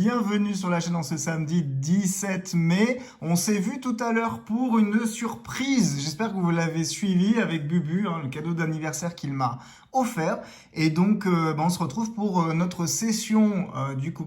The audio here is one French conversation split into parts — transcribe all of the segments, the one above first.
bienvenue sur la chaîne en ce samedi 17 mai. On s'est vu tout à l'heure pour une surprise. J'espère que vous l'avez suivi avec Bubu, le cadeau d'anniversaire qu'il m'a offert. Et donc, on se retrouve pour notre session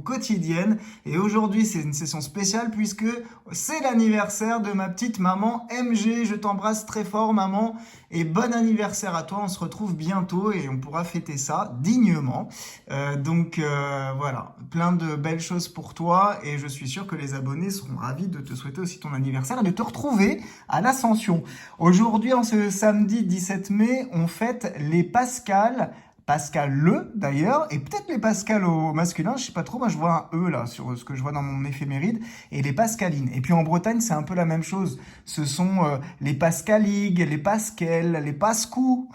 quotidienne. Et aujourd'hui, c'est une session spéciale puisque c'est l'anniversaire de ma petite maman MG. Je t'embrasse très fort, maman. Et bon anniversaire à toi. On se retrouve bientôt et on pourra fêter ça dignement. Voilà, plein de belles choses pour toi. Et je suis sûr que les abonnés seront ravis de te souhaiter aussi ton anniversaire et de te retrouver à l'Ascension. Aujourd'hui, en ce samedi 17 mai, on fête les Pascal Le d'ailleurs, et peut-être les Pascal au masculin, je sais pas trop, moi je vois un E là sur ce que je vois dans mon éphéméride, et les Pascalines. Et puis en Bretagne, c'est un peu la même chose. Ce sont les Pascaligues, les Pasquelles, les Pascous.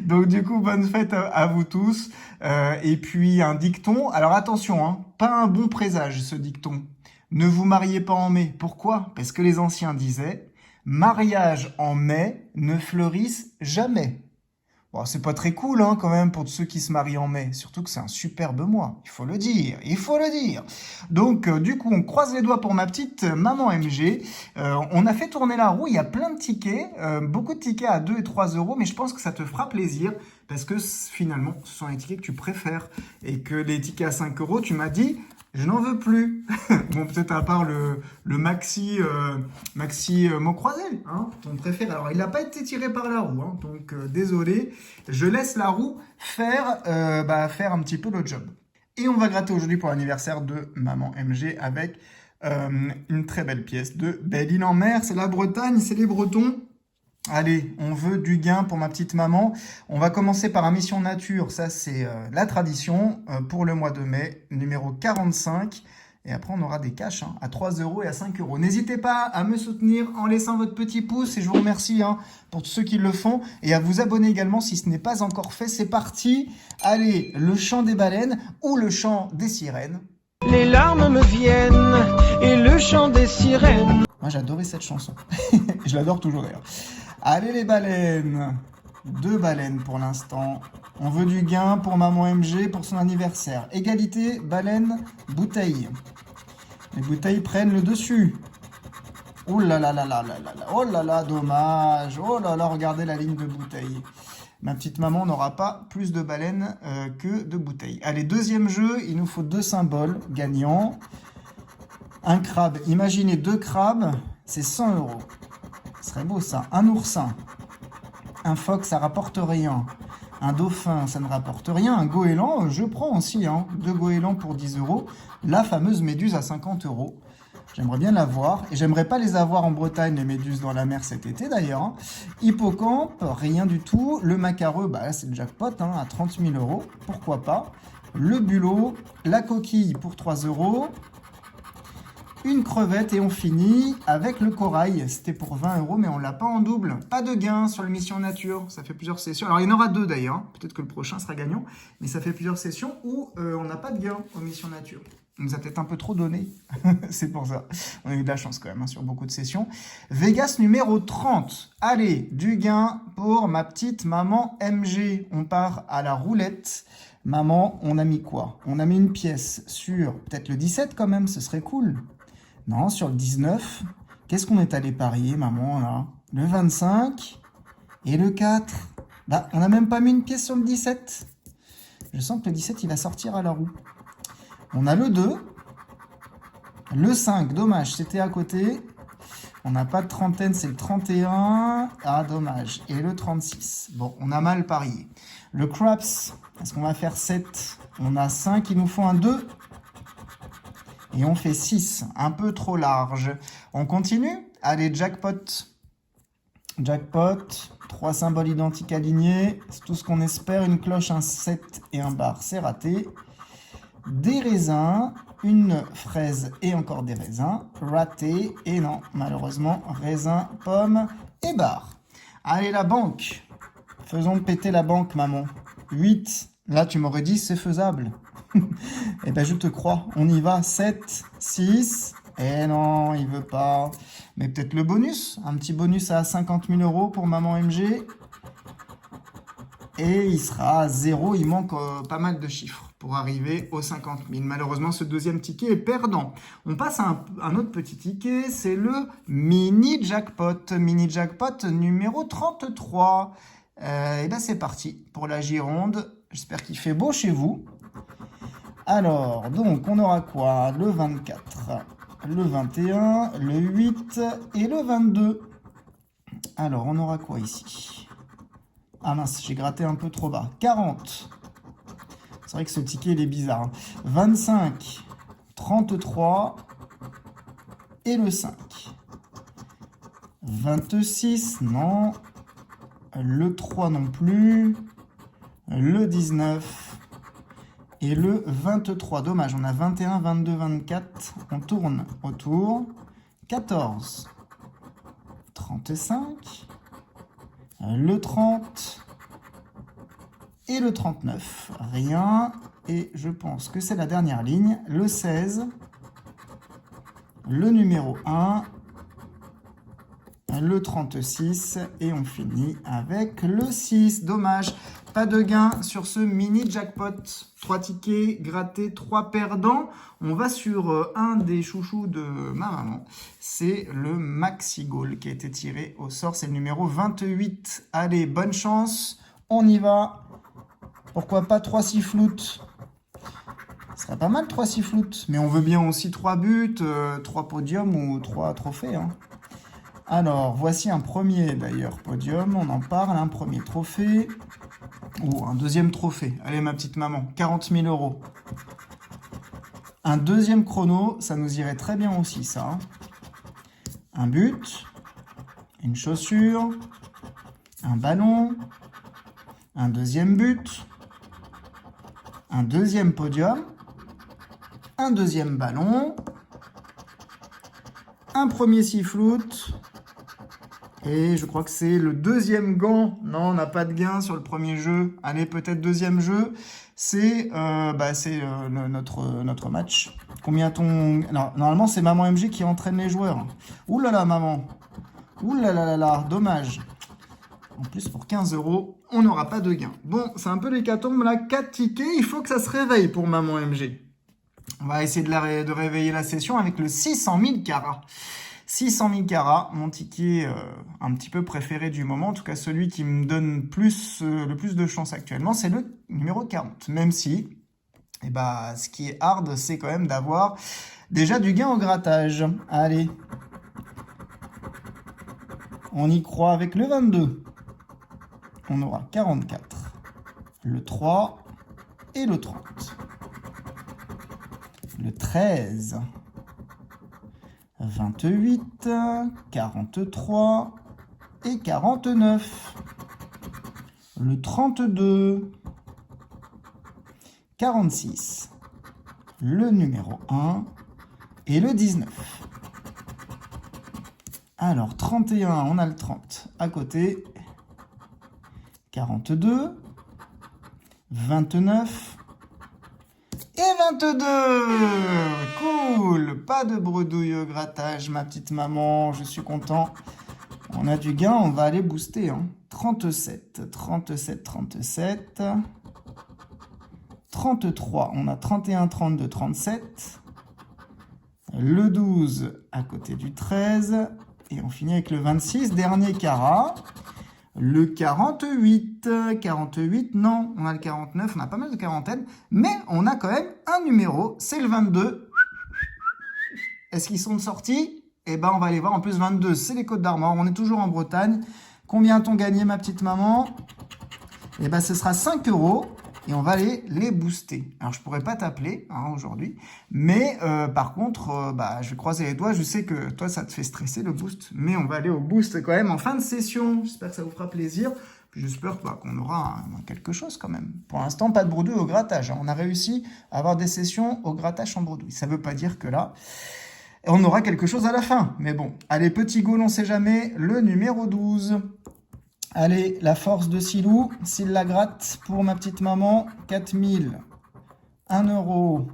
Donc du coup, bonne fête à vous tous. Et puis un dicton, alors attention, pas un bon présage ce dicton. Ne vous mariez pas en mai. Pourquoi? Parce que les anciens disaient, mariage en mai ne fleurissent jamais. Bon, c'est pas très cool quand même pour ceux qui se marient en mai, surtout que c'est un superbe mois, il faut le dire. Donc du coup, on croise les doigts pour ma petite maman MG. On a fait tourner la roue, il y a plein de tickets, beaucoup de tickets à 2 et 3 euros, mais je pense que ça te fera plaisir parce que finalement, ce sont les tickets que tu préfères et que les tickets à 5 euros, tu m'as dit... Je n'en veux plus. Bon, peut-être à part le Maxi mot croisé, ton préféré. Alors, il n'a pas été tiré par la roue, donc désolé. Je laisse la roue faire un petit peu le job. Et on va gratter aujourd'hui pour l'anniversaire de maman MG avec une très belle pièce de Belle-Île-en-Mer. C'est la Bretagne, c'est les Bretons. Allez, on veut du gain pour ma petite maman. On va commencer par un Mission Nature. Ça, c'est la tradition pour le mois de mai, numéro 45. Et après, on aura des cash à 3 euros et à 5 euros. N'hésitez pas à me soutenir en laissant votre petit pouce. Et je vous remercie pour tous ceux qui le font. Et à vous abonner également si ce n'est pas encore fait. C'est parti. Allez, le chant des baleines ou le chant des sirènes. Les larmes me viennent et le chant des sirènes. Moi, j'adorais cette chanson. Je l'adore toujours d'ailleurs. Allez les baleines, 2 baleines pour l'instant. On veut du gain pour maman MG pour son anniversaire. Égalité, baleine, bouteille. Les bouteilles prennent le dessus. Oh là là là là là là là. Oh là là, dommage. Oh là là, regardez la ligne de bouteille. Ma petite maman n'aura pas plus de baleines que de bouteilles. Allez, deuxième jeu, il nous faut 2 symboles gagnants. Un crabe. Imaginez 2 crabes, c'est 100 euros. Ce serait beau ça. Un oursin. Un phoque, ça rapporte rien. Un dauphin, ça ne rapporte rien. Un goéland, je prends aussi. 2 goélands pour 10 euros. La fameuse méduse à 50 euros. J'aimerais bien la voir. Et j'aimerais pas les avoir en Bretagne, les méduses dans la mer cet été d'ailleurs. Hippocampe, rien du tout. Le macareux, c'est le jackpot à 30 000 euros. Pourquoi pas. Le bulot, la coquille pour 3 euros. Une crevette et on finit avec le corail. C'était pour 20 euros, mais on l'a pas en double. Pas de gain sur le Mission Nature. Ça fait plusieurs sessions. Alors, il y en aura 2 d'ailleurs. Peut-être que le prochain sera gagnant. Mais ça fait plusieurs sessions où on n'a pas de gain au Mission Nature. On nous a peut-être un peu trop donné. C'est pour ça. On a eu de la chance quand même sur beaucoup de sessions. Vegas numéro 30. Allez, du gain pour ma petite maman MG. On part à la roulette. Maman, on a mis quoi? On a mis une pièce sur peut-être le 17 quand même. Ce serait cool. Non, sur le 19, qu'est-ce qu'on est allé parier, maman, là? Le 25 et le 4. On n'a même pas mis une pièce sur le 17. Je sens que le 17, il va sortir à la roue. On a le 2. Le 5, dommage, c'était à côté. On n'a pas de trentaine, c'est le 31. Ah, dommage. Et le 36. Bon, on a mal parié. Le craps, est-ce qu'on va faire 7? On a 5, il nous faut un 2. Et on fait 6, un peu trop large. On continue? Allez, jackpot. Jackpot, 3 symboles identiques alignés. C'est tout ce qu'on espère. Une cloche, un 7 et un bar, c'est raté. Des raisins, une fraise et encore des raisins. Raté. Et non, malheureusement, raisin, pomme et bar. Allez, la banque. Faisons péter la banque, maman. 8. Là, tu m'aurais dit, c'est faisable. Eh ben, je te crois. On y va. 7, 6. Eh non, il veut pas. Mais peut-être le bonus. Un petit bonus à 50 000 euros pour maman MG. Et il sera à 0. Il manque pas mal de chiffres pour arriver aux 50 000. Malheureusement, ce deuxième ticket est perdant. On passe à un autre petit ticket, c'est le mini jackpot. Mini jackpot numéro 33. Et bien c'est parti pour la Gironde. J'espère qu'il fait beau chez vous. Alors, donc, on aura quoi? Le 24, le 21, le 8 et le 22. Alors, on aura quoi ici? Ah mince, j'ai gratté un peu trop bas. 40. C'est vrai que ce ticket, il est bizarre. Hein. 25, 33 et le 5. 26, non. Le 3 non plus. Le 19 et le 23. Dommage, on a 21, 22, 24. On tourne autour. 14, 35, le 30 et le 39. Rien. Et je pense que c'est la dernière ligne. Le 16, le numéro 1, le 36 et on finit avec le 6. Dommage, pas de gain sur ce mini jackpot. 3 tickets grattés, 3 perdants. On va sur un des chouchous de ma maman. C'est le Maxi Goal qui a été tiré au sort. C'est le numéro 28. Allez, bonne chance. On y va. Pourquoi pas 3 siffloutes? Ce serait pas mal 3 siffloutes. Mais on veut bien aussi 3 buts, 3 podiums ou 3 trophées. Hein. Alors, voici un premier d'ailleurs podium, on en parle, un premier trophée, ou un deuxième trophée, allez ma petite maman, 40 000 €. Un deuxième chrono, ça nous irait très bien aussi ça. Un but, une chaussure, un ballon, un deuxième but, un deuxième podium, un deuxième ballon, un premier siffloute. Et je crois que c'est le deuxième gant. Non, on n'a pas de gain sur le premier jeu. Allez, peut-être deuxième jeu. C'est notre match. Combien ton... Non, normalement, c'est Maman MG qui entraîne les joueurs. Ouh là là, maman. Ouh là là là là, dommage. En plus, pour 15 €, on n'aura pas de gain. Bon, c'est un peu l'hécatombe là. 4 tickets, il faut que ça se réveille pour Maman MG. On va essayer de réveiller la session avec le 600 000 carats. 600 000 carats, mon ticket un petit peu préféré du moment, en tout cas celui qui me donne le plus de chance actuellement, c'est le numéro 40. Même si, ce qui est hard, c'est quand même d'avoir déjà du gain au grattage. Allez, on y croit avec le 22. On aura 44, le 3 et le 30. Le 13. 28, 43 et 49. Le 32, 46, le numéro 1 et le 19. Alors, 31, on a le 30 à côté. 42, 29 et 22. Cool. Pas de bredouille au grattage, ma petite maman. Je suis content. On a du gain, on va aller booster. Hein. 37, 37, 37. 33, on a 31, 32, 37. Le 12 à côté du 13. Et on finit avec le 26, dernier carat. Le 48, 48, non, on a le 49, on a pas mal de quarantaine, mais on a quand même un numéro, c'est le 22. Est-ce qu'ils sont sortis? Eh ben, on va aller voir. En plus, 22, c'est les Côtes d'Armor, on est toujours en Bretagne. Combien a-t-on gagné, ma petite maman? Eh ben, ce sera 5 € et on va aller les booster. Alors, je pourrais pas t'appeler aujourd'hui, mais par contre, je vais croiser les doigts. Je sais que toi, ça te fait stresser le boost, mais on va aller au boost quand même en fin de session. J'espère que ça vous fera plaisir. Puis j'espère qu'on aura quelque chose quand même. Pour l'instant, pas de bredouille au grattage. On a réussi à avoir des sessions au grattage en bredouille. Ça veut pas dire que là, on aura quelque chose à la fin. Mais bon, allez, petit goal, on sait jamais. Le numéro 12. Allez, la force de Silou, s'il la gratte pour ma petite maman, 4000, 1 €,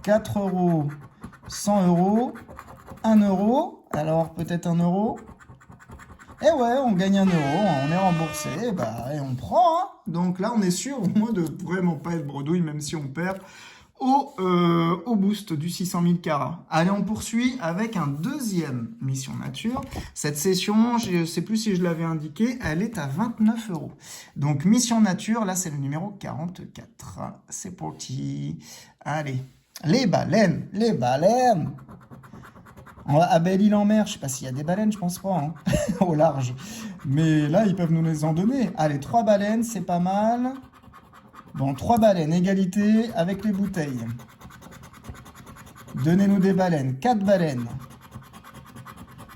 4 €, 100 €, 1 €, alors peut-être 1 €. Et ouais, on gagne 1 euro, on est remboursé, et on prend, hein. Donc là, on est sûr au moins de vraiment pas être bredouille, même si on perd au boost du 600 000 carats. Allez, on poursuit avec un deuxième Mission Nature. Cette session, je ne sais plus si je l'avais indiqué, elle est à 29 euros. Donc Mission Nature, là c'est le numéro 44. C'est parti. Allez, les baleines, les baleines. On va à Belle-Île-en-Mer, je sais pas s'il y a des baleines, je pense pas, hein, au large. Mais là, ils peuvent nous les en donner. Allez, 3 baleines, c'est pas mal. Bon, 3 baleines, égalité avec les bouteilles. Donnez-nous des baleines, 4 baleines.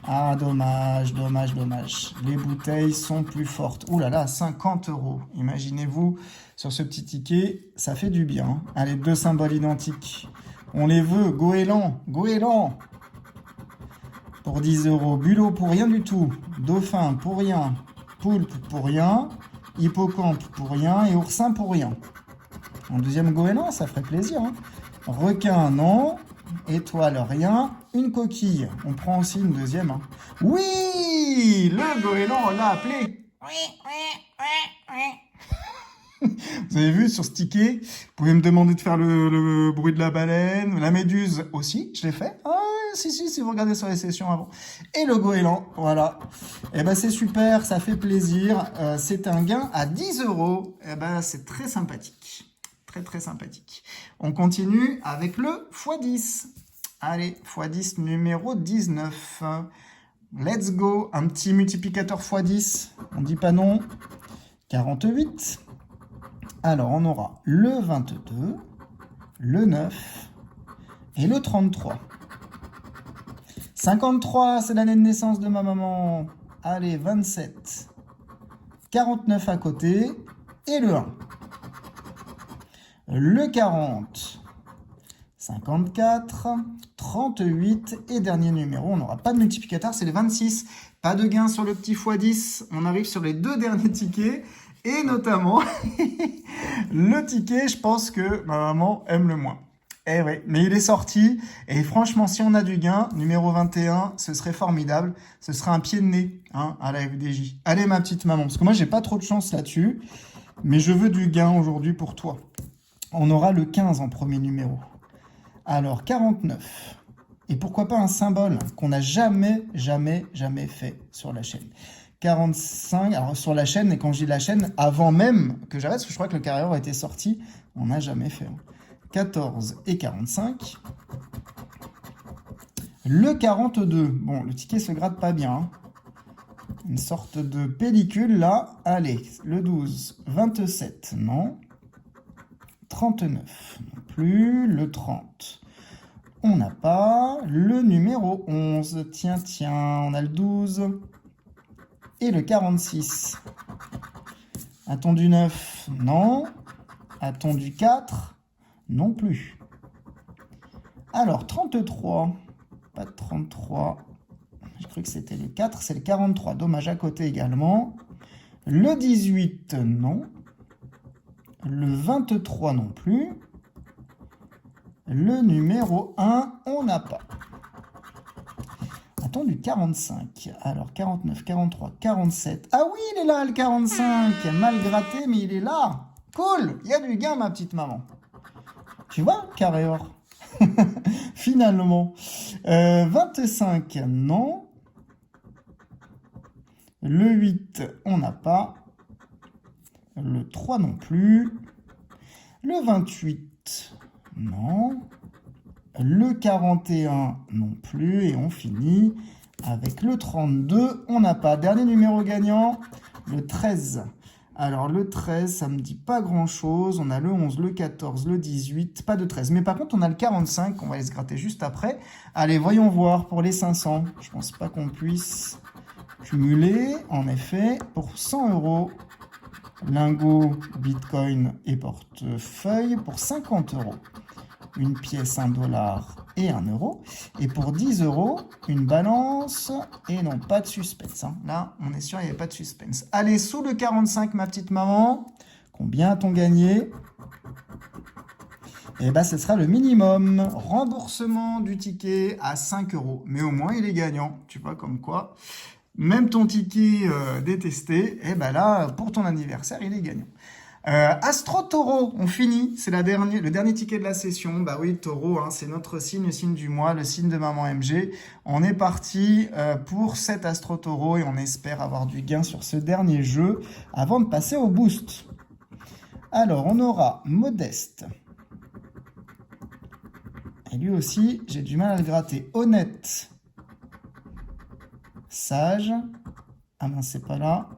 Ah, dommage, dommage, dommage. Les bouteilles sont plus fortes. Ouh là là, 50 euros. Imaginez-vous, sur ce petit ticket, ça fait du bien. Allez, 2 symboles identiques. On les veut, goéland, goéland. Pour 10 euros, bulot pour rien du tout, dauphin pour rien, poulpe pour rien, hippocampe pour rien et oursin pour rien. Un deuxième goéland, ça ferait plaisir, hein. Requin, non. Étoile, rien. Une coquille, on prend aussi une deuxième, hein. Oui, le goéland, on l'a appelé. Vous avez vu sur ce ticket, vous pouvez me demander de faire le bruit de la baleine, la méduse aussi, je l'ai fait. Ah, si vous regardez sur les sessions avant. Et le goéland, voilà. Et ben c'est super, ça fait plaisir. C'est un gain à 10 euros. Et ben c'est très sympathique. Très très sympathique. On continue avec le x10. Allez, x10 numéro 19. Let's go. Un petit multiplicateur x10. On dit pas non. 48. Alors, on aura le 22, le 9 et le 33. 53, c'est l'année de naissance de ma maman. Allez, 27. 49 à côté et le 1. Le 40. 54. 38 et dernier numéro, on n'aura pas de multiplicateur, c'est le 26. Pas de gain sur le petit x10. On arrive sur les 2 derniers tickets. Et notamment, le ticket, je pense que ma maman aime le moins. Eh ouais, mais il est sorti. Et franchement, si on a du gain, numéro 21, ce serait formidable. Ce serait un pied de nez, hein, à la FDJ. Allez, ma petite maman, parce que moi, j'ai pas trop de chance là-dessus. Mais je veux du gain aujourd'hui pour toi. On aura le 15 en premier numéro. Alors, 49. Et pourquoi pas un symbole qu'on n'a jamais fait sur la chaîne. 45, alors sur la chaîne, et quand je dis la chaîne, avant même que j'arrête, parce que je crois que le carrière a été sorti, on n'a jamais fait. 14 et 45. Le 42, bon, le ticket se gratte pas bien. Hein. Une sorte de pellicule là. Allez, le 12, 27, non. 39, non plus. Le 30, on n'a pas. Le numéro 11, tiens, on a le 12. Et le 46. A-t-on du 9? Non. A-t-on du 4? Non plus. Alors, 33. Pas de 33. J'ai cru que c'était le 4. C'est le 43. Dommage à côté également. Le 18, non. Le 23 non plus. Le numéro 1, on n'a pas. A-t-on du 45? Alors, 49, 43, 47. Ah oui, il est là, le 45. Mal gratté, mais il est là. Cool. Il y a du gain, ma petite maman. Tu vois, carré or. Finalement. 25, non. Le 8, on n'a pas. Le 3 non plus. Le 28, non. Le 41 non plus. Et on finit avec le 32. On n'a pas. Dernier numéro gagnant, le 13. Alors le 13, ça me dit pas grand-chose. On a le 11, le 14, le 18. Pas de 13. Mais par contre, on a le 45. On va aller se gratter juste après. Allez, voyons voir pour les 500. Je pense pas qu'on puisse cumuler. En effet, pour 100 euros, lingot, bitcoin et portefeuille pour 50 euros. Une pièce, 1 dollar et 1 euro. Et pour 10 euros, une balance. Et non, pas de suspense. Hein. Là, on est sûr, il n'y avait pas de suspense. Allez, sous le 45, ma petite maman. Combien a-t-on gagné? Eh bien, ce sera le minimum. Remboursement du ticket à 5 euros. Mais au moins, il est gagnant. Tu vois, comme quoi. Même ton ticket détesté, et ben là, pour ton anniversaire, il est gagnant. Astro Taureau, on finit, c'est le dernier ticket de la session. Bah oui, le taureau, hein, c'est notre signe, le signe du mois, le signe de maman MG. On est parti pour cet Astro Taureau et on espère avoir du gain sur ce dernier jeu avant de passer au boost. Alors, on aura Modeste. Et lui aussi, j'ai du mal à le gratter. Honnête. Sage. Ah non, c'est pas là.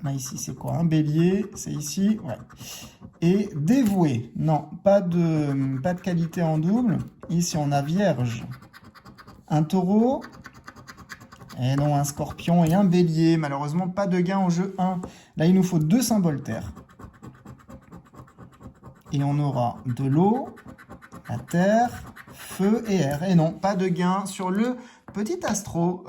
Là, ici, c'est quoi? Un bélier. C'est ici. Ouais. Et dévoué. Non, pas de qualité en double. Ici, on a vierge. Un taureau. Et non, un scorpion et un bélier. Malheureusement, pas de gain au jeu 1. Là, il nous faut 2 symboles terre. Et on aura de l'eau, la terre, feu et air. Et non, pas de gain sur le petit astro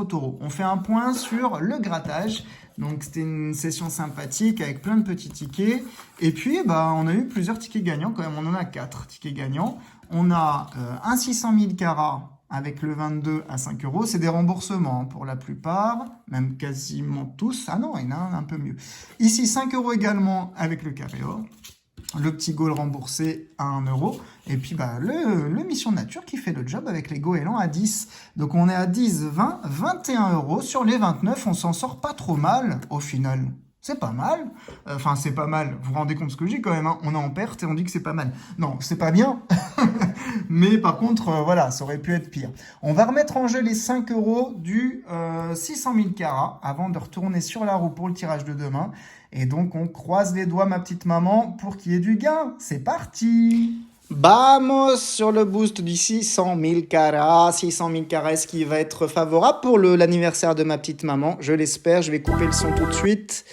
taureau. On fait un point sur le grattage. Donc c'était une session sympathique avec plein de petits tickets. Et puis bah, on a eu plusieurs tickets gagnants quand même. On en a 4 tickets gagnants. On a un 600 000 carats avec le 22 à 5 euros. C'est des remboursements pour la plupart, même quasiment tous. Ah non, il y en a un peu mieux. Ici 5 euros également avec le carré or. Le petit goal remboursé à 1 euro. Et puis bah, le Mission Nature qui fait le job avec les goélands à 10. Donc on est à 10, 20, 21 euros. Sur les 29, on s'en sort pas trop mal au final. C'est pas mal. Enfin, c'est pas mal. Vous vous rendez compte ce que j'ai quand même. Hein. On est en perte et on dit que c'est pas mal. Non, c'est pas bien. Mais par contre, voilà, ça aurait pu être pire. On va remettre en jeu les 5 euros du 600 000 carats avant de retourner sur la roue pour le tirage de demain. Et donc, on croise les doigts, ma petite maman, pour qu'il y ait du gain. C'est parti! Vamos sur le boost du 600 000 carats. 600 000 carats, est-ce qui va être favorable pour l'anniversaire de ma petite maman? Je l'espère. Je vais couper le son tout de suite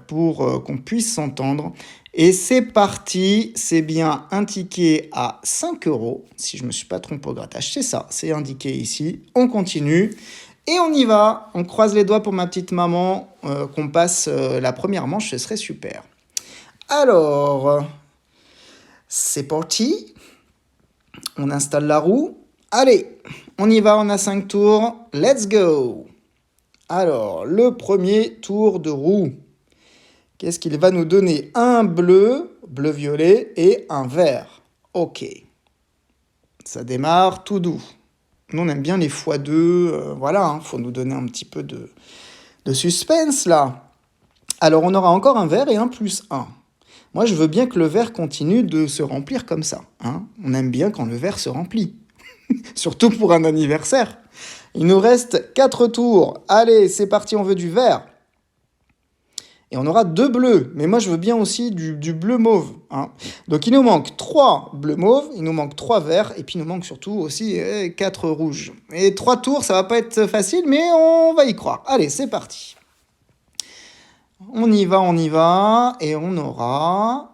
pour qu'on puisse s'entendre. Et c'est parti. C'est bien un ticket à 5 euros. Si je ne me suis pas trompé au grattage, c'est ça. C'est indiqué ici. On continue. Et on y va, on croise les doigts pour ma petite maman, qu'on passe la première manche, ce serait super. Alors, c'est parti, on installe la roue. Allez, on y va, on a 5 tours, let's go. Alors, le premier tour de roue, qu'est-ce qu'il va nous donner? Un bleu, bleu-violet et un vert. Ok, ça démarre tout doux. Nous, on aime bien les x2, voilà, hein, faut nous donner un petit peu de suspense, là. Alors, on aura encore un vert et un plus 1. Moi, je veux bien que le vert continue de se remplir comme ça. Hein. On aime bien quand le vert se remplit. Surtout pour un anniversaire. Il nous reste 4 tours. Allez, c'est parti, on veut du vert. Et on aura 2 bleus. Mais moi, je veux bien aussi du bleu mauve. Hein. Donc, il nous manque 3 bleus mauves, il nous manque 3 verts, et puis il nous manque surtout aussi 4 rouges. Et 3 tours, ça va pas être facile, mais on va y croire. Allez, c'est parti. On y va, et on aura...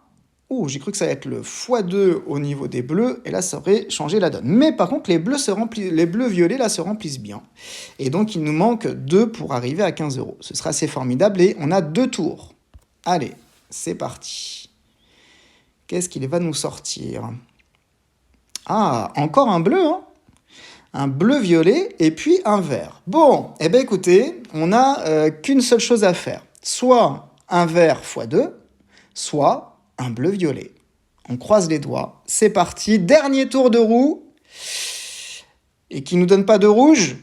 Oh, j'ai cru que ça allait être le x2 au niveau des bleus, et là, ça aurait changé la donne. Mais par contre, les bleus violets, là, se remplissent bien. Et donc, il nous manque 2 pour arriver à 15 euros. Ce sera assez formidable, et on a 2 tours. Allez, c'est parti. Qu'est-ce qu'il va nous sortir? Ah, encore un bleu, hein? Un bleu-violet, et puis un vert. Bon, eh bien, écoutez, on n'a qu'une seule chose à faire. Soit un vert x2, soit un bleu-violet. On croise les doigts. C'est parti. Dernier tour de roue. Et qui ne nous donne pas de rouge.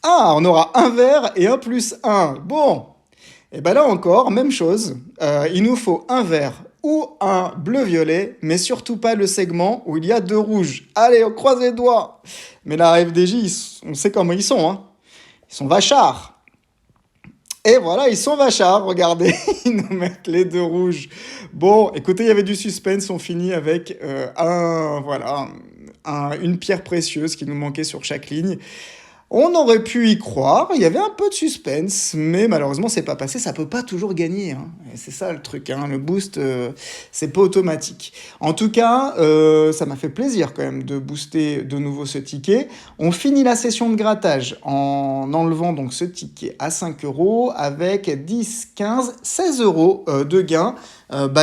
Ah, on aura un vert et un plus 1. Bon. Et bien là encore, même chose. Il nous faut un vert ou un bleu-violet, mais surtout pas le segment où il y a 2 rouges. Allez, on croise les doigts. Mais la FDJ, on sait comment ils sont. Hein. Ils sont vachards. Et voilà, ils sont vachards, regardez, ils nous mettent les 2 rouges. Bon, écoutez, il y avait du suspense, on finit avec une pierre précieuse qui nous manquait sur chaque ligne. On aurait pu y croire, il y avait un peu de suspense, mais malheureusement, c'est pas passé, ça peut pas toujours gagner. Hein. Et c'est ça le truc, hein. Le boost, c'est pas automatique. En tout cas, ça m'a fait plaisir quand même de booster de nouveau ce ticket. On finit la session de grattage en enlevant donc ce ticket à 5 euros avec 10, 15, 16 euros de gain.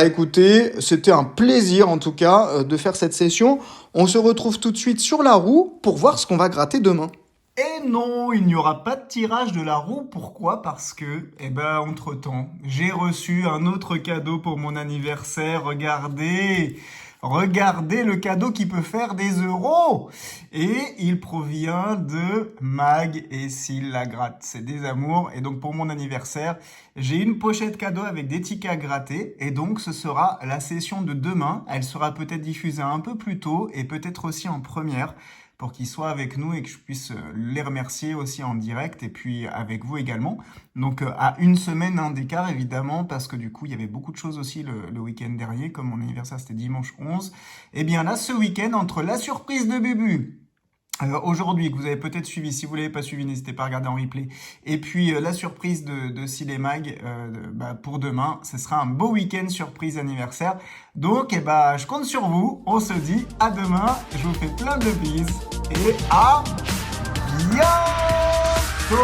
Écoutez, c'était un plaisir en tout cas de faire cette session. On se retrouve tout de suite sur la roue pour voir ce qu'on va gratter demain. Et non, il n'y aura pas de tirage de la roue. Pourquoi? Parce que, entre-temps, j'ai reçu un autre cadeau pour mon anniversaire. Regardez! Regardez le cadeau qui peut faire des euros! Et il provient de Mag et Syl Lagratte. C'est des amours. Et donc, pour mon anniversaire, j'ai une pochette cadeau avec des tickets à gratter. Et donc, ce sera la session de demain. Elle sera peut-être diffusée un peu plus tôt et peut-être aussi en première, pour qu'ils soient avec nous et que je puisse les remercier aussi en direct et puis avec vous également. Donc à une semaine d'écart évidemment, parce que du coup il y avait beaucoup de choses aussi le week-end dernier, comme mon anniversaire c'était dimanche 11. Et bien là ce week-end, entre la surprise de Bubu, aujourd'hui, que vous avez peut-être suivi, si vous ne l'avez pas suivi, n'hésitez pas à regarder en replay. Et puis la surprise de Syl et Mag pour demain, ce sera un beau week-end surprise anniversaire. Donc je compte sur vous, on se dit à demain, je vous fais plein de bises et à bientôt.